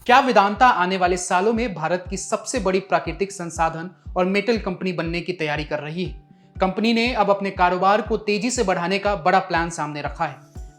क्या वेदांता आने वाले सालों में भारत की सबसे बड़ी प्राकृतिक संसाधन और मेटल कंपनी बनने की तैयारी कर रही है? कंपनी ने अब अपने कारोबार को तेजी से बढ़ाने का बड़ा प्लान सामने रखा है।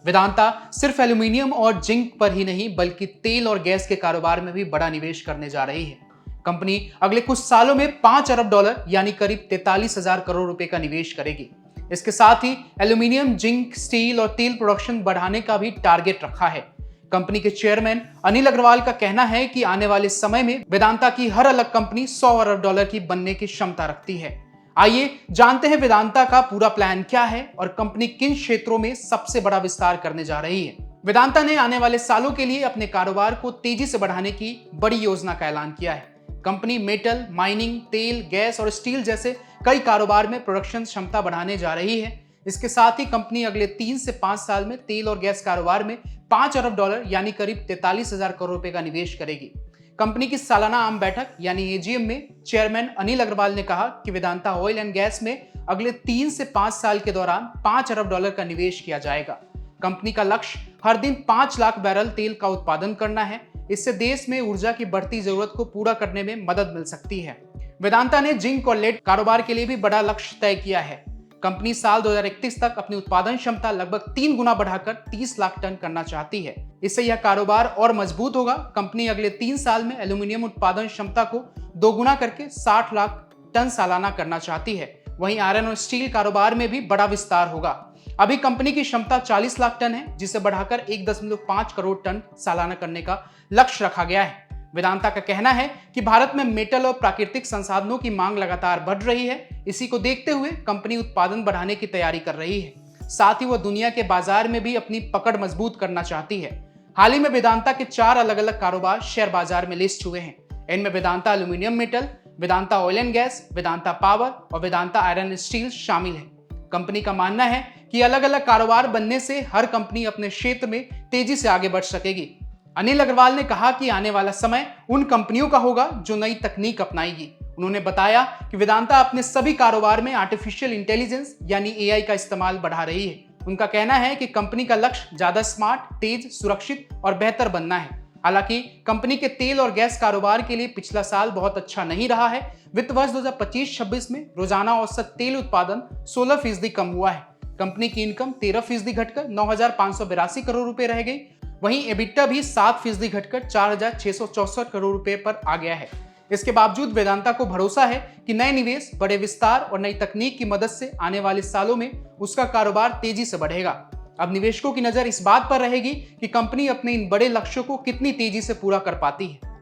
वेदांता सिर्फ एल्यूमिनियम और जिंक पर ही नहीं बल्कि तेल और गैस के कारोबार में भी बड़ा निवेश करने जा रही है। कंपनी अगले कुछ सालों में $5 अरब यानी करीब 43,000 करोड़ रुपए का निवेश करेगी। इसके साथ ही एल्यूमिनियम, जिंक, स्टील और तेल प्रोडक्शन बढ़ाने का भी टारगेट रखा है। कंपनी के चेयरमैन अनिल अग्रवाल का कहना है कि आने वाले समय में वेदांता की हर अलग कंपनी $100 अरब की बनने की क्षमता रखती है। आइए जानते हैं वेदांता का पूरा प्लान क्या है और कंपनी किन क्षेत्रों में सबसे बड़ा विस्तार करने जा रही है। वेदांता ने आने वाले सालों के लिए अपने कारोबार को तेजी से बढ़ाने की बड़ी योजना का ऐलान किया है। कंपनी मेटल, माइनिंग, तेल, गैस और स्टील जैसे कई कारोबार में प्रोडक्शन क्षमता बढ़ाने जा रही है। इसके साथ ही कंपनी अगले 3 से 5 साल में तेल और गैस कारोबार में $5 अरब यानी करीब 43,000 करोड़ रुपए का निवेश करेगी। कंपनी की सालाना आम बैठक यानी एजीएम में चेयरमैन अनिल अग्रवाल ने कहा कि वेदांता ऑयल एंड गैस में अगले 3 से 5 साल के दौरान $5 अरब का निवेश किया जाएगा। कंपनी का लक्ष्य हर दिन 5 लाख बैरल तेल का उत्पादन करना है। इससे देश में ऊर्जा की बढ़ती जरूरत को पूरा करने में मदद मिल सकती है। वेदांता ने जिंक और लेड कारोबार के लिए भी बड़ा लक्ष्य तय किया है। कंपनी साल 2031 तक अपनी उत्पादन क्षमता लगभग 3 गुना बढ़ाकर 30 लाख टन करना चाहती है। इससे यह कारोबार और मजबूत होगा। कंपनी अगले 3 साल में एल्यूमिनियम उत्पादन क्षमता को 2 गुना करके 60 लाख टन सालाना करना चाहती है। वहीं आयरन और स्टील कारोबार में भी बड़ा विस्तार होगा। अभी कंपनी की क्षमता 40 लाख टन है, जिसे बढ़ाकर 1.5 करोड़ टन सालाना करने का लक्ष्य रखा गया है। वेदांता का कहना है कि भारत में मेटल और प्राकृतिक संसाधनों की मांग लगातार बढ़ रही है। इसी को देखते हुए कंपनी उत्पादन बढ़ाने की तैयारी कर रही है। साथ ही वह दुनिया के बाजार में भी अपनी पकड़ मजबूत करना चाहती है। हाल ही में वेदांता के 4 अलग अलग कारोबार शेयर बाजार में लिस्ट हुए हैं। इनमें Vedanta aluminium metal, Vedanta oil and gas, Vedanta power और वेदांता आयरन स्टील शामिल है। कंपनी का मानना है कि अलग अलग कारोबार बनने से हर कंपनी अपने क्षेत्र में तेजी से आगे बढ़ सकेगी। अनिल अग्रवाल ने कहा कि आने वाला समय उन कंपनियों का होगा जो नई तकनीक अपनाएगी। उन्होंने बताया कि वेदांता अपने सभी कारोबार में आर्टिफिशियल इंटेलिजेंस यानी एआई का इस्तेमाल बढ़ा रही है। उनका कहना है कि कंपनी का लक्ष्य ज्यादा स्मार्ट, तेज, सुरक्षित और बेहतर बनना है। हालांकि कंपनी के तेल और गैस कारोबार के लिए पिछला साल बहुत अच्छा नहीं रहा है। वित्त वर्ष 2025-26 में रोजाना औसत तेल उत्पादन 16% कम हुआ है। कंपनी की इनकम 13% घटकर 9,582 करोड़ रुपए रह गई। वहीं एबिटा भी 7% घटकर 4,664 करोड़ रुपए पर आ गया है। इसके बावजूद वेदांता को भरोसा है कि नए निवेश, बड़े विस्तार और नई तकनीक की मदद से आने वाले सालों में उसका कारोबार तेजी से बढ़ेगा। अब निवेशकों की नजर इस बात पर रहेगी कि कंपनी अपने इन बड़े लक्ष्यों को कितनी तेजी से पूरा कर पाती है।